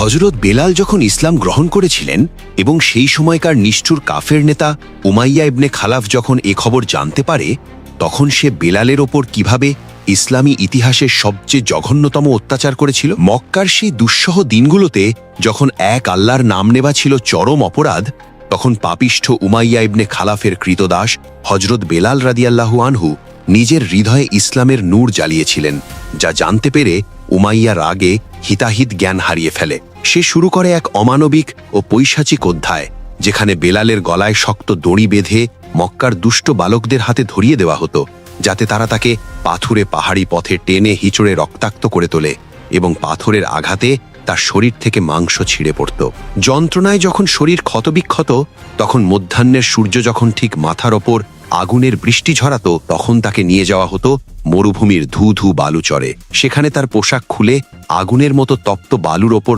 হযরত বেলাল যখন ইসলাম গ্রহণ করেছিলেন এবং সেই সময়কার নিষ্ঠুর কাফের নেতা উমাইয়া ইবনে খালাফ যখন এ খবর জানতে পারে, তখন সে বেলালের ওপর কিভাবে ইসলামী ইতিহাসের সবচেয়ে জঘন্যতম অত্যাচার করেছিল। মক্কার সেই দুঃসহ দিনগুলোতে যখন এক আল্লাহর নাম নেওয়া ছিল চরম অপরাধ, তখন পাপিষ্ঠ উমাইয়া ইবনে খালাফের কৃতদাস হযরত বেলাল রাদিয়াল্লাহু আনহু নিজের হৃদয়ে ইসলামের নূর জ্বালিয়েছিলেন, যা জানতে পেরে উমাইয়া রাগে হিতাহিত জ্ঞান হারিয়ে ফেলে। সে শুরু করে এক অমানবিক ও পৈশাচিক অধ্যায়, যেখানে বেলালের গলায় শক্ত দড়ি বেঁধে মক্কার দুষ্ট বালকদের হাতে ধরিয়ে দেওয়া হতো, যাতে তারা তাকে পাথুরে পাহাড়ি পথে টেনে হিচড়ে রক্তাক্ত করে তোলে এবং পাথরের আঘাতে তার শরীর থেকে মাংস ছিঁড়ে পড়ত। যন্ত্রণায় যখন শরীর ক্ষতবিক্ষত, তখন মধ্যাহ্নের সূর্য যখন ঠিক মাথার ওপর আগুনের বৃষ্টি ঝরাত, তখন তাকে নিয়ে যাওয়া হতো মরুভূমির ধু ধু বালুচরে। সেখানে তার পোশাক খুলে আগুনের মতো তপ্ত বালুর ওপর